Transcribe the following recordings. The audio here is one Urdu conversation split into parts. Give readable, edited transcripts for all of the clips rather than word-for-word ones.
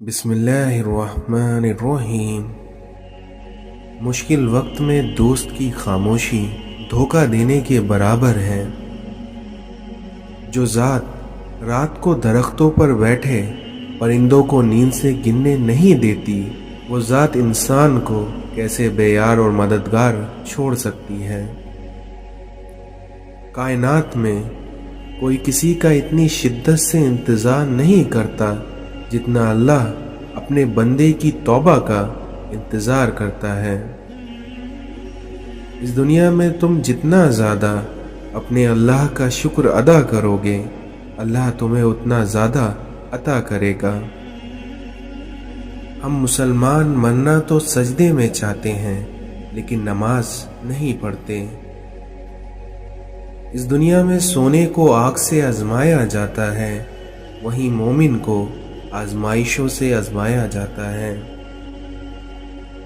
بسم اللہ الرحمن الرحیم۔ مشکل وقت میں دوست کی خاموشی دھوکہ دینے کے برابر ہے۔ جو ذات رات کو درختوں پر بیٹھے پرندوں کو نیند سے گننے نہیں دیتی، وہ ذات انسان کو کیسے بے یار اور مددگار چھوڑ سکتی ہے۔ کائنات میں کوئی کسی کا اتنی شدت سے انتظار نہیں کرتا جتنا اللہ اپنے بندے کی توبہ کا انتظار کرتا ہے۔ اس دنیا میں تم جتنا زیادہ اپنے اللہ کا شکر ادا کرو گے، اللہ تمہیں اتنا زیادہ عطا کرے گا۔ ہم مسلمان مرنا تو سجدے میں چاہتے ہیں لیکن نماز نہیں پڑھتے۔ اس دنیا میں سونے کو آگ سے آزمایا جاتا ہے، وہیں مومن کو آزمائشوں سے آزمایا جاتا ہے۔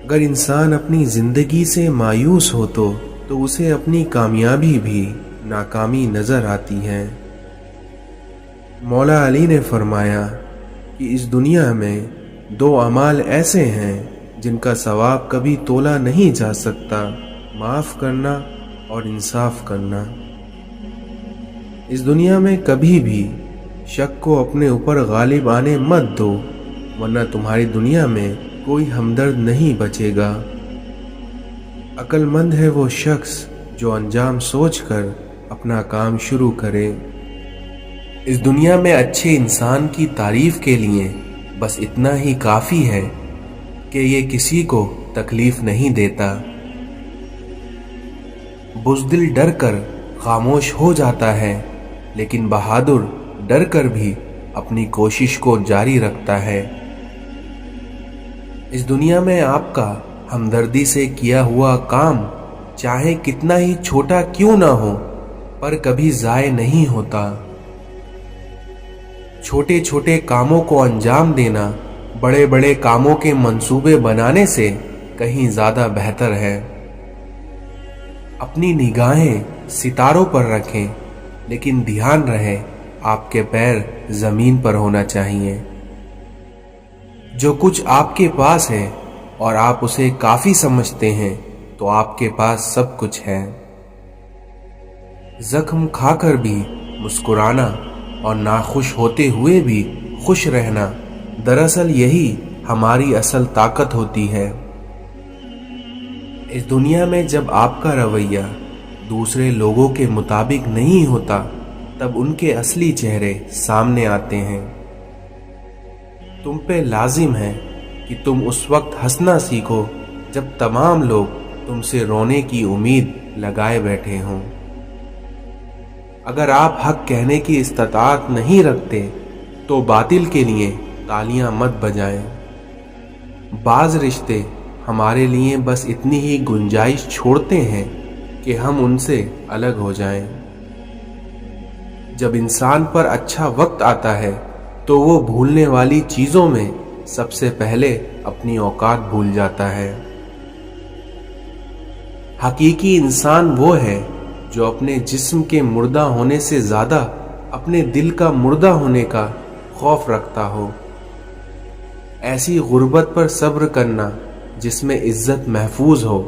اگر انسان اپنی زندگی سے مایوس ہو تو اسے اپنی کامیابی بھی ناکامی نظر آتی ہے۔ مولا علی نے فرمایا کہ اس دنیا میں دو اعمال ایسے ہیں جن کا ثواب کبھی تولا نہیں جا سکتا، معاف کرنا اور انصاف کرنا۔ اس دنیا میں کبھی بھی شک کو اپنے اوپر غالب آنے مت دو، ورنہ تمہاری دنیا میں کوئی ہمدرد نہیں بچے گا۔ عقل مند ہے وہ شخص جو انجام سوچ کر اپنا کام شروع کرے۔ اس دنیا میں اچھے انسان کی تعریف کے لیے بس اتنا ہی کافی ہے کہ یہ کسی کو تکلیف نہیں دیتا۔ بزدل ڈر کر خاموش ہو جاتا ہے، لیکن بہادر ڈر کر بھی اپنی کوشش کو جاری رکھتا ہے۔ اس دنیا میں آپ کا ہمدردی سے کیا ہوا کام چاہے کتنا ہی چھوٹا کیوں نہ ہو، پر کبھی ضائع نہیں ہوتا۔ چھوٹے چھوٹے کاموں کو انجام دینا بڑے بڑے کاموں کے منصوبے بنانے سے کہیں زیادہ بہتر ہے۔ اپنی نگاہیں ستاروں پر رکھیں، لیکن دھیان رہے آپ کے پیر زمین پر ہونا چاہیے۔ جو کچھ آپ کے پاس ہے اور آپ اسے کافی سمجھتے ہیں تو آپ کے پاس سب کچھ ہے۔ زخم کھا کر بھی مسکرانا اور ناخوش ہوتے ہوئے بھی خوش رہنا، دراصل یہی ہماری اصل طاقت ہوتی ہے۔ اس دنیا میں جب آپ کا رویہ دوسرے لوگوں کے مطابق نہیں ہوتا، تب ان کے اصلی چہرے سامنے آتے ہیں۔ تم پہ لازم ہے کہ تم اس وقت ہنسنا سیکھو جب تمام لوگ تم سے رونے کی امید لگائے بیٹھے ہوں۔ اگر آپ حق کہنے کی استطاعت نہیں رکھتے تو باطل کے لیے تالیاں مت بجائیں۔ بعض رشتے ہمارے لیے بس اتنی ہی گنجائش چھوڑتے ہیں کہ ہم ان سے الگ ہو جائیں۔ جب انسان پر اچھا وقت آتا ہے تو وہ بھولنے والی چیزوں میں سب سے پہلے اپنی اوقات بھول جاتا ہے۔ حقیقی انسان وہ ہے جو اپنے جسم کے مردہ ہونے سے زیادہ اپنے دل کا مردہ ہونے کا خوف رکھتا ہو۔ ایسی غربت پر صبر کرنا جس میں عزت محفوظ ہو،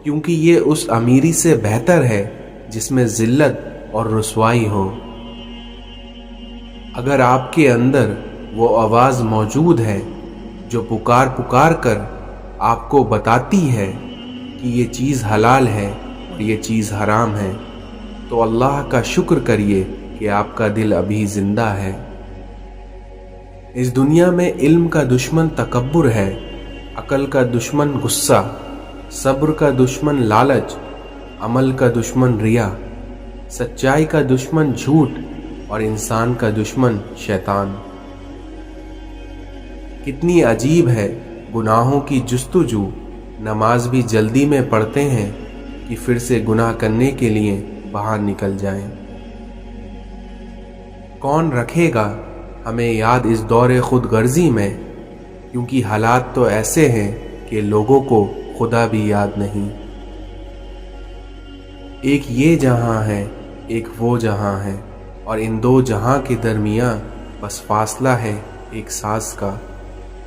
کیونکہ یہ اس امیری سے بہتر ہے جس میں ذلت اور رسوائی ہو۔ اگر آپ کے اندر وہ آواز موجود ہے جو پکار پکار کر آپ کو بتاتی ہے کہ یہ چیز حلال ہے اور یہ چیز حرام ہے، تو اللہ کا شکر کریے کہ آپ کا دل ابھی زندہ ہے۔ اس دنیا میں علم کا دشمن تکبر ہے، عقل کا دشمن غصہ، صبر کا دشمن لالچ، عمل کا دشمن ریا، سچائی کا دشمن جھوٹ اور انسان کا دشمن شیطان۔ کتنی عجیب ہے گناہوں کی جستجو، نماز بھی جلدی میں پڑھتے ہیں کہ پھر سے گناہ کرنے کے لیے باہر نکل جائیں۔ کون رکھے گا ہمیں یاد اس دور خود غرضی میں، کیونکہ حالات تو ایسے ہیں کہ لوگوں کو خدا بھی یاد نہیں۔ ایک یہ جہاں ہے، ایک وہ جہاں ہے، اور ان دو جہاں کے درمیان بس فاصلہ ہے ایک سانس کا۔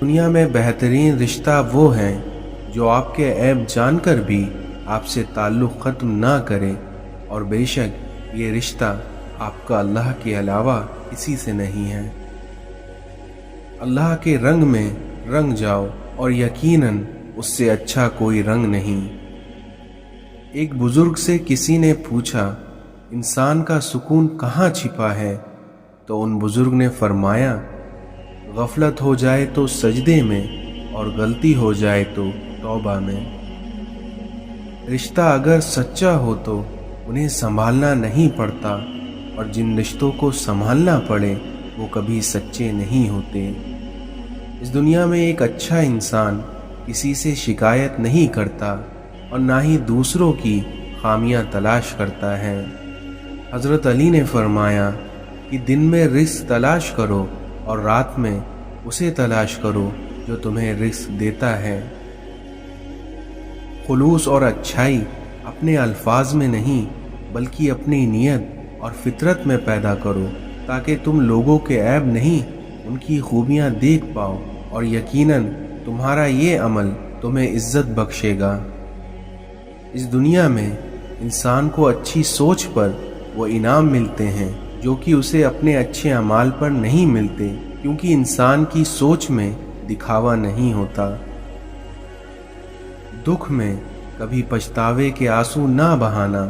دنیا میں بہترین رشتہ وہ ہیں جو آپ کے عیب جان کر بھی آپ سے تعلق ختم نہ کرے، اور بے شک یہ رشتہ آپ کا اللہ کے علاوہ کسی سے نہیں ہے۔ اللہ کے رنگ میں رنگ جاؤ، اور یقیناً اس سے اچھا کوئی رنگ نہیں۔ ایک بزرگ سے کسی نے پوچھا، انسان کا سکون کہاں چھپا ہے؟ تو ان بزرگ نے فرمایا، غفلت ہو جائے تو سجدے میں، اور غلطی ہو جائے تو توبہ میں۔ رشتہ اگر سچا ہو تو انہیں سنبھالنا نہیں پڑتا، اور جن رشتوں کو سنبھالنا پڑے وہ کبھی سچے نہیں ہوتے۔ اس دنیا میں ایک اچھا انسان کسی سے شکایت نہیں کرتا، اور نہ ہی دوسروں کی خامیاں تلاش کرتا ہے۔ حضرت علی نے فرمایا کہ دن میں رزق تلاش کرو، اور رات میں اسے تلاش کرو جو تمہیں رزق دیتا ہے۔ خلوص اور اچھائی اپنے الفاظ میں نہیں بلکہ اپنی نیت اور فطرت میں پیدا کرو، تاکہ تم لوگوں کے عیب نہیں ان کی خوبیاں دیکھ پاؤ، اور یقیناً تمہارا یہ عمل تمہیں عزت بخشے گا۔ اس دنیا میں انسان کو اچھی سوچ پر وہ انعام ملتے ہیں جو کہ اسے اپنے اچھے اعمال پر نہیں ملتے، کیونکہ انسان کی سوچ میں دکھاوا نہیں ہوتا۔ دکھ میں کبھی پچھتاوے کے آنسو نہ بہانا،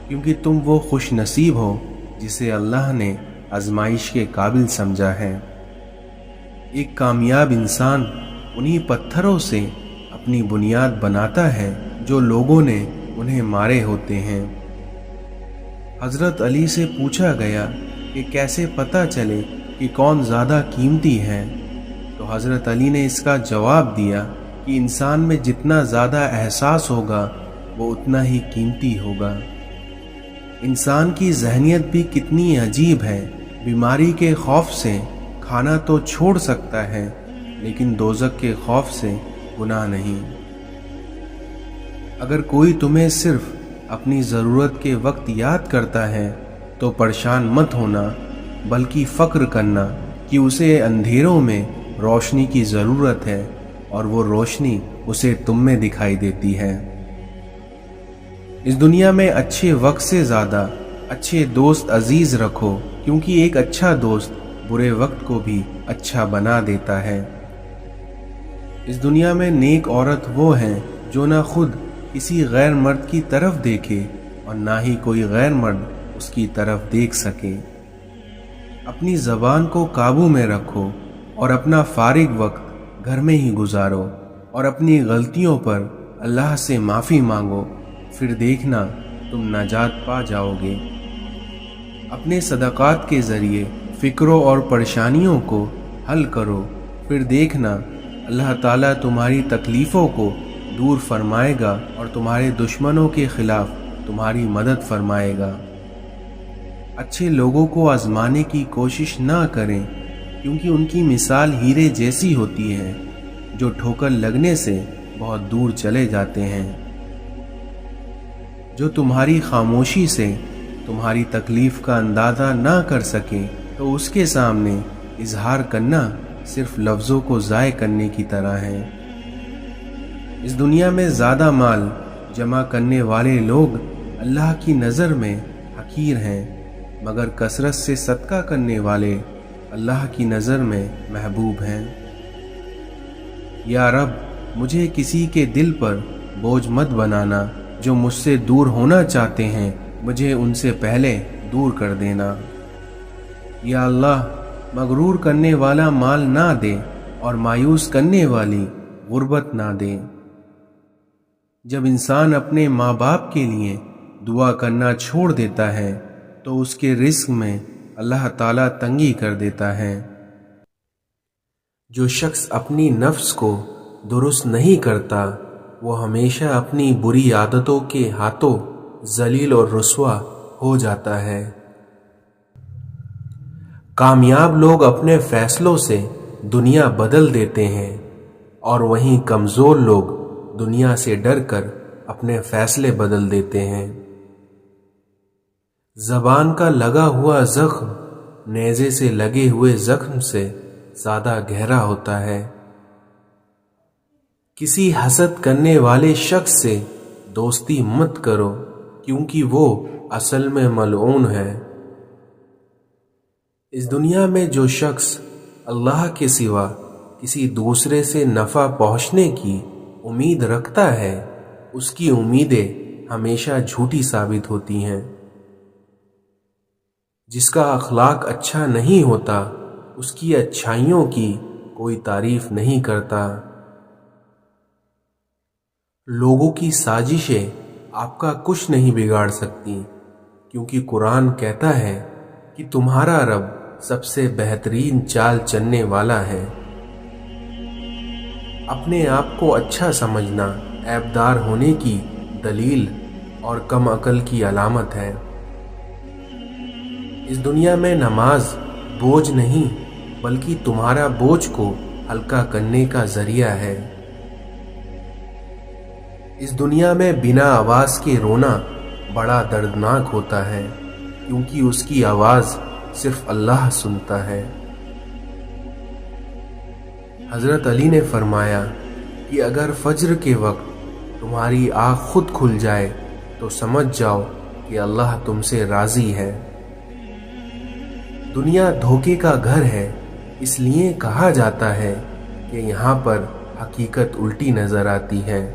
کیونکہ تم وہ خوش نصیب ہو جسے اللہ نے آزمائش کے قابل سمجھا ہے۔ ایک کامیاب انسان انہی پتھروں سے اپنی بنیاد بناتا ہے جو لوگوں نے انہیں مارے ہوتے ہیں۔ حضرت علی سے پوچھا گیا کہ کیسے پتہ چلے کہ کون زیادہ قیمتی ہے، تو حضرت علی نے اس کا جواب دیا کہ انسان میں جتنا زیادہ احساس ہوگا وہ اتنا ہی قیمتی ہوگا۔ انسان کی ذہنیت بھی کتنی عجیب ہے، بیماری کے خوف سے کھانا تو چھوڑ سکتا ہے لیکن دوزخ کے خوف سے گناہ نہیں۔ اگر کوئی تمہیں صرف اپنی ضرورت کے وقت یاد کرتا ہے تو پریشان مت ہونا، بلکہ فخر کرنا کہ اسے اندھیروں میں روشنی کی ضرورت ہے، اور وہ روشنی اسے تم میں دکھائی دیتی ہے۔ اس دنیا میں اچھے وقت سے زیادہ اچھے دوست عزیز رکھو، کیونکہ ایک اچھا دوست برے وقت کو بھی اچھا بنا دیتا ہے۔ اس دنیا میں نیک عورت وہ ہیں جو نہ خود کسی غیر مرد کی طرف دیکھے اور نہ ہی کوئی غیر مرد اس کی طرف دیکھ سکے۔ اپنی زبان کو قابو میں رکھو، اور اپنا فارغ وقت گھر میں ہی گزارو، اور اپنی غلطیوں پر اللہ سے معافی مانگو، پھر دیکھنا تم نجات پا جاؤ گے۔ اپنے صدقات کے ذریعے فکروں اور پریشانیوں کو حل کرو، پھر دیکھنا اللہ تعالیٰ تمہاری تکلیفوں کو دور فرمائے گا اور تمہارے دشمنوں کے خلاف تمہاری مدد فرمائے گا۔ اچھے لوگوں کو آزمانے کی کوشش نہ کریں، کیونکہ ان کی مثال ہیرے جیسی ہوتی ہے جو ٹھوکر لگنے سے بہت دور چلے جاتے ہیں۔ جو تمہاری خاموشی سے تمہاری تکلیف کا اندازہ نہ کر سکے تو اس کے سامنے اظہار کرنا صرف لفظوں کو ضائع کرنے کی طرح ہے۔ اس دنیا میں زیادہ مال جمع کرنے والے لوگ اللہ کی نظر میں حقیر ہیں، مگر کثرت سے صدقہ کرنے والے اللہ کی نظر میں محبوب ہیں۔ یا رب، مجھے کسی کے دل پر بوجھ مت بنانا، جو مجھ سے دور ہونا چاہتے ہیں مجھے ان سے پہلے دور کر دینا۔ یا اللہ، مغرور کرنے والا مال نہ دے اور مایوس کرنے والی غربت نہ دے۔ جب انسان اپنے ماں باپ کے لیے دعا کرنا چھوڑ دیتا ہے تو اس کے رزق میں اللہ تعالیٰ تنگی کر دیتا ہے۔ جو شخص اپنی نفس کو درست نہیں کرتا وہ ہمیشہ اپنی بری عادتوں کے ہاتھوں ذلیل اور رسوا ہو جاتا ہے۔ کامیاب لوگ اپنے فیصلوں سے دنیا بدل دیتے ہیں، اور وہیں کمزور لوگ دنیا سے ڈر کر اپنے فیصلے بدل دیتے ہیں۔ زبان کا لگا ہوا زخم نیزے سے لگے ہوئے زخم سے زیادہ گہرا ہوتا ہے، کسی حسد کرنے والے شخص سے دوستی مت کرو کیونکہ وہ اصل میں ملعون ہے۔ اس دنیا میں جو شخص اللہ کے سوا کسی دوسرے سے نفع پہنچنے کی امید رکھتا ہے اس کی امیدیں ہمیشہ جھوٹی ثابت ہوتی ہیں۔ جس کا اخلاق اچھا نہیں ہوتا اس کی اچھائیوں کی کوئی تعریف نہیں کرتا۔ لوگوں کی سازشیں آپ کا کچھ نہیں بگاڑ سکتی کیونکہ قرآن کہتا ہے کہ تمہارا رب سب سے بہترین چال چلنے والا ہے۔ اپنے آپ کو اچھا سمجھنا عیبدار ہونے کی دلیل اور کم عقل کی علامت ہے۔ اس دنیا میں نماز بوجھ نہیں بلکہ تمہارا بوجھ کو ہلکا کرنے کا ذریعہ ہے۔ اس دنیا میں بنا آواز کے رونا بڑا دردناک ہوتا ہے کیونکہ اس کی آواز صرف اللہ سنتا ہے۔ حضرت علی نے فرمایا کہ اگر فجر کے وقت تمہاری آنکھ خود کھل جائے تو سمجھ جاؤ کہ اللہ تم سے راضی ہے۔ دنیا دھوکے کا گھر ہے، اس لیے کہا جاتا ہے کہ یہاں پر حقیقت الٹی نظر آتی ہے۔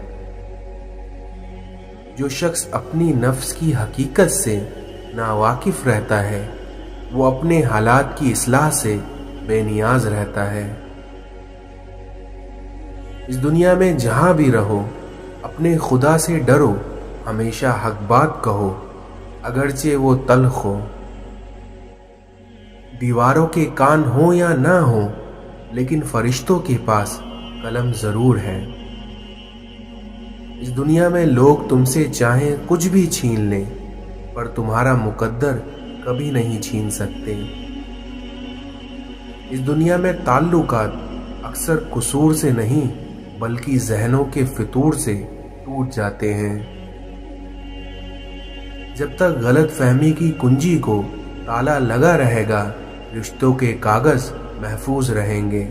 جو شخص اپنی نفس کی حقیقت سے ناواقف رہتا ہے وہ اپنے حالات کی اصلاح سے بے نیاز رہتا ہے۔ اس دنیا میں جہاں بھی رہو اپنے خدا سے ڈرو، ہمیشہ حق بات کہو اگرچہ وہ تلخ ہو۔ دیواروں کے کان ہوں یا نہ ہوں لیکن فرشتوں کے پاس قلم ضرور ہے۔ اس دنیا میں لوگ تم سے چاہیں کچھ بھی چھین لیں پر تمہارا مقدر کبھی نہیں چھین سکتے۔ اس دنیا میں تعلقات اکثر قصور سے نہیں بلکہ ذہنوں کے فطور سے ٹوٹ جاتے ہیں۔ جب تک غلط فہمی کی کنجی کو تالا لگا رہے گا رشتوں کے کاغذ محفوظ رہیں گے۔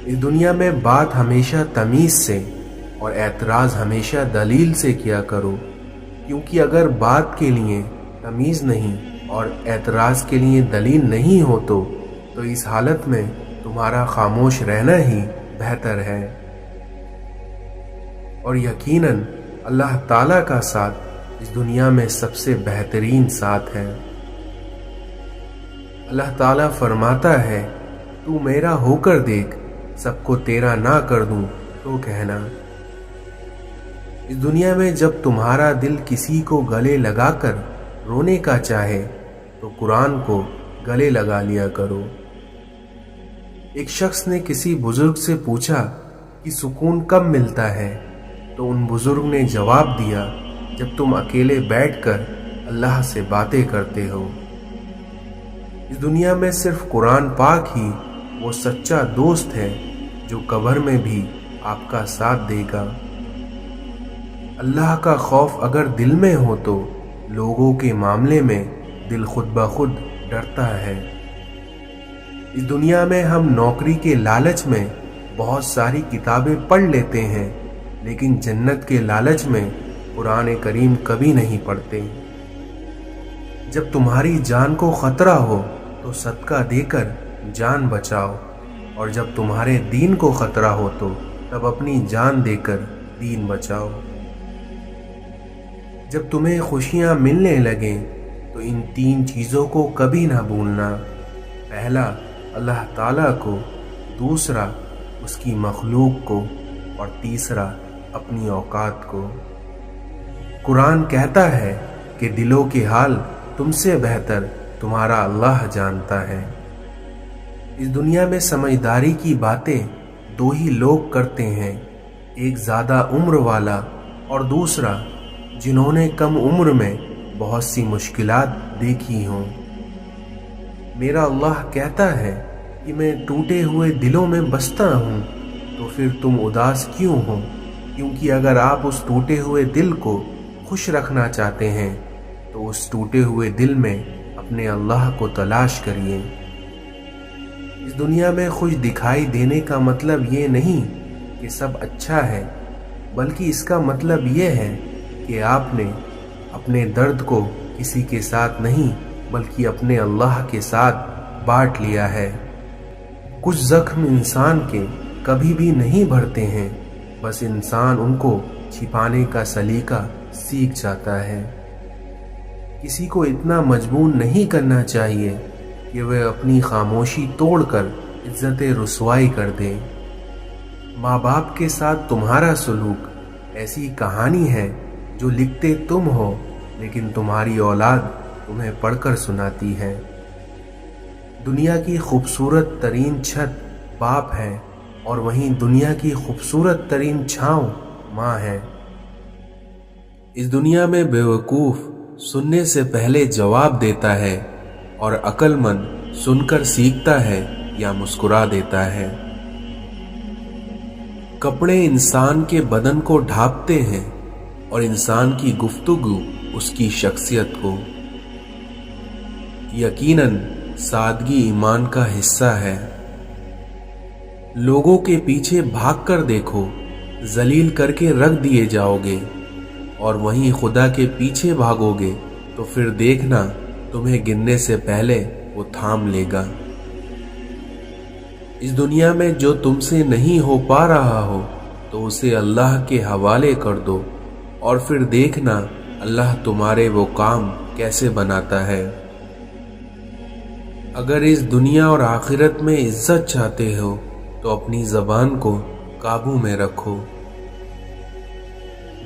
اس دنیا میں بات ہمیشہ تمیز سے اور اعتراض ہمیشہ دلیل سے کیا کرو کیونکہ اگر بات کے لیے تمیز نہیں اور اعتراض کے لیے دلیل نہیں ہو تو اس حالت میں تمہارا خاموش رہنا ہی بہتر ہے۔ اور یقیناً اللہ تعالیٰ کا ساتھ اس دنیا میں سب سے بہترین ساتھ ہے۔ اللہ تعالیٰ فرماتا ہے تو میرا ہو کر دیکھ، سب کو تیرا نہ کر دوں تو کہنا۔ اس دنیا میں جب تمہارا دل کسی کو گلے لگا کر رونے کا چاہے تو قرآن کو گلے لگا لیا کرو۔ ایک شخص نے کسی بزرگ سے پوچھا کہ سکون کب ملتا ہے تو ان بزرگ نے جواب دیا جب تم اکیلے بیٹھ کر اللہ سے باتیں کرتے ہو۔ اس دنیا میں صرف قرآن پاک ہی وہ سچا دوست ہے جو قبر میں بھی آپ کا ساتھ دے گا۔ اللہ کا خوف اگر دل میں ہو تو لوگوں کے معاملے میں دل خود بخود ڈرتا ہے۔ اس دنیا میں ہم نوکری کے لالچ میں بہت ساری کتابیں پڑھ لیتے ہیں لیکن جنت کے لالچ میں قرآن کریم کبھی نہیں پڑھتے۔ جب تمہاری جان کو خطرہ ہو تو صدقہ دے کر جان بچاؤ اور جب تمہارے دین کو خطرہ ہو تو تب اپنی جان دے کر دین بچاؤ۔ جب تمہیں خوشیاں ملنے لگیں تو ان 3 چیزوں کو کبھی نہ بھولنا۔ پہلا اللہ تعالیٰ کو، دوسرا اس کی مخلوق کو اور تیسرا اپنی اوقات کو۔ قرآن کہتا ہے کہ دلوں کے حال تم سے بہتر تمہارا اللہ جانتا ہے۔ اس دنیا میں سمجھداری کی باتیں 2 ہی لوگ کرتے ہیں، ایک زیادہ عمر والا اور دوسرا جنہوں نے کم عمر میں بہت سی مشکلات دیکھی ہوں۔ میرا اللہ کہتا ہے کہ میں ٹوٹے ہوئے دلوں میں بستا ہوں، تو پھر تم اداس کیوں ہو؟ کیونکہ اگر آپ اس ٹوٹے ہوئے دل کو خوش رکھنا چاہتے ہیں تو اس ٹوٹے ہوئے دل میں اپنے اللہ کو تلاش کریے۔ اس دنیا میں خوش دکھائی دینے کا مطلب یہ نہیں کہ سب اچھا ہے، بلکہ اس کا مطلب یہ ہے کہ آپ نے اپنے درد کو کسی کے ساتھ نہیں بلکہ اپنے اللہ کے ساتھ بانٹ لیا ہے۔ کچھ زخم انسان کے کبھی بھی نہیں بھرتے ہیں، بس انسان ان کو چھپانے کا سلیقہ سیکھ جاتا ہے۔ کسی کو اتنا مجبور نہیں کرنا چاہیے کہ وہ اپنی خاموشی توڑ کر عزت رسوائی کر دے۔ ماں باپ کے ساتھ تمہارا سلوک ایسی کہانی ہے جو لکھتے تم ہو لیکن تمہاری اولاد تمہیں پڑھ کر سناتی ہے۔ دنیا کی خوبصورت ترین چھت باپ ہے اور وہیں دنیا کی خوبصورت ترین چھاؤں ماں ہے۔ اس دنیا میں بے وقوف سننے سے پہلے جواب دیتا ہے اور عقل مند سن کر سیکھتا ہے یا مسکرا دیتا ہے۔ کپڑے انسان کے بدن کو ڈھانپتے ہیں اور انسان کی گفتگو اس کی شخصیت کو۔ یقیناً سادگی ایمان کا حصہ ہے۔ لوگوں کے پیچھے بھاگ کر دیکھو، ذلیل کر کے رکھ دیے جاؤ گے، اور وہیں خدا کے پیچھے بھاگو گے تو پھر دیکھنا تمہیں گرنے سے پہلے وہ تھام لے گا۔ اس دنیا میں جو تم سے نہیں ہو پا رہا ہو تو اسے اللہ کے حوالے کر دو اور پھر دیکھنا اللہ تمہارے وہ کام کیسے بناتا ہے۔ اگر اس دنیا اور آخرت میں عزت چاہتے ہو تو اپنی زبان کو قابو میں رکھو۔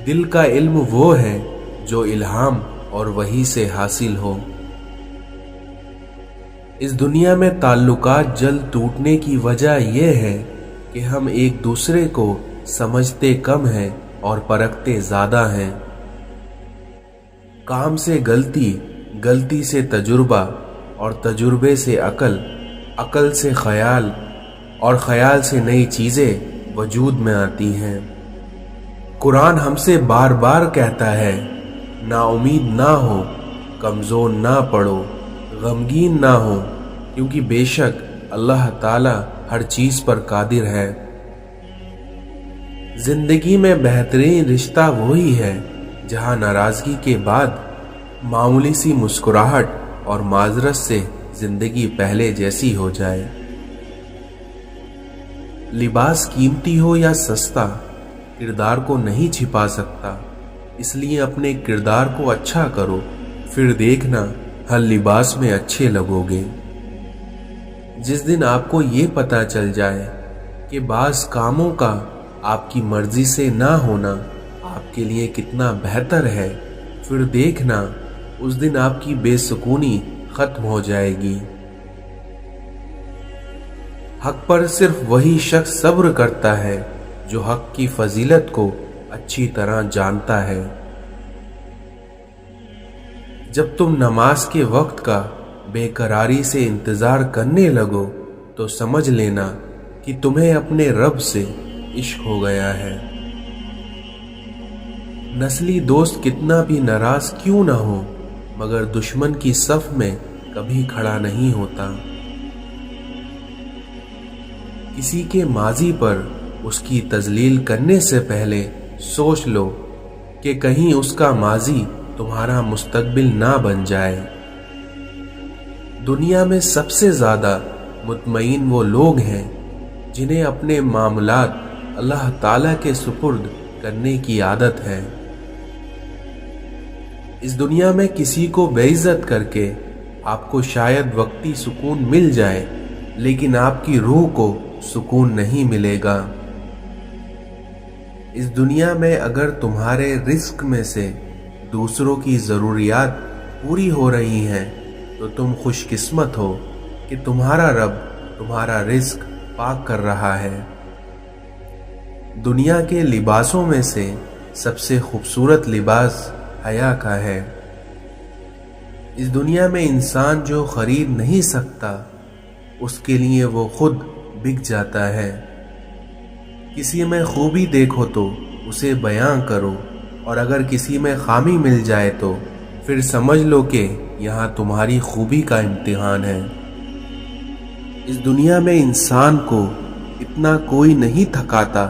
دل کا علم وہ ہے جو الہام اور وحی سے حاصل ہو۔ اس دنیا میں تعلقات جلد ٹوٹنے کی وجہ یہ ہے کہ ہم ایک دوسرے کو سمجھتے کم ہیں اور پرکھتے زیادہ ہیں۔ کام سے غلطی، غلطی سے تجربہ اور تجربے سے عقل، عقل سے خیال اور خیال سے نئی چیزیں وجود میں آتی ہیں۔ قرآن ہم سے بار بار کہتا ہے، نا امید نہ ہو، کمزور نہ پڑو، غمگین نہ ہو، کیونکہ بے شک اللہ تعالی ہر چیز پر قادر ہے۔ زندگی میں بہترین رشتہ وہی ہے جہاں ناراضگی کے بعد معمولی سی مسکراہٹ اور معذرت سے زندگی پہلے جیسی ہو جائے۔ لباس قیمتی ہو یا سستا، کردار کو نہیں چھپا سکتا، اس لیے اپنے کردار کو اچھا کرو، پھر دیکھنا ہر لباس میں اچھے لگو گے۔ جس دن آپ کو یہ پتہ چل جائے کہ بعض کاموں کا آپ کی مرضی سے نہ ہونا آپ کے لیے کتنا بہتر ہے، پھر دیکھنا اس دن آپ کی بے سکونی ختم ہو جائے گی۔ حق پر صرف وہی شخص صبر کرتا ہے جو حق کی فضیلت کو اچھی طرح جانتا ہے۔ جب تم نماز کے وقت کا بے قراری سے انتظار کرنے لگو تو سمجھ لینا کہ تمہیں اپنے رب سے عشق ہو گیا ہے۔ نسلی دوست کتنا بھی ناراض کیوں نہ ہو، مگر دشمن کی صف میں کبھی کھڑا نہیں ہوتا۔ کسی کے ماضی پر اس کی تذلیل کرنے سے پہلے سوچ لو کہ کہیں اس کا ماضی تمہارا مستقبل نہ بن جائے۔ دنیا میں سب سے زیادہ مطمئن وہ لوگ ہیں جنہیں اپنے معاملات اللہ تعالیٰ کے سپرد کرنے کی عادت ہے۔ اس دنیا میں کسی کو بے عزت کر کے آپ کو شاید وقتی سکون مل جائے، لیکن آپ کی روح کو سکون نہیں ملے گا۔ اس دنیا میں اگر تمہارے رزق میں سے دوسروں کی ضروریات پوری ہو رہی ہیں تو تم خوش قسمت ہو کہ تمہارا رب تمہارا رزق پاک کر رہا ہے۔ دنیا کے لباسوں میں سے سب سے خوبصورت لباس حیا کا ہے۔ اس دنیا میں انسان جو خرید نہیں سکتا اس کے لیے وہ خود بک جاتا ہے۔ کسی میں خوبی دیکھو تو اسے بیاں کرو، اور اگر کسی میں خامی مل جائے تو پھر سمجھ لو کہ یہاں تمہاری خوبی کا امتحان ہے۔ اس دنیا میں انسان کو اتنا کوئی نہیں تھکاتا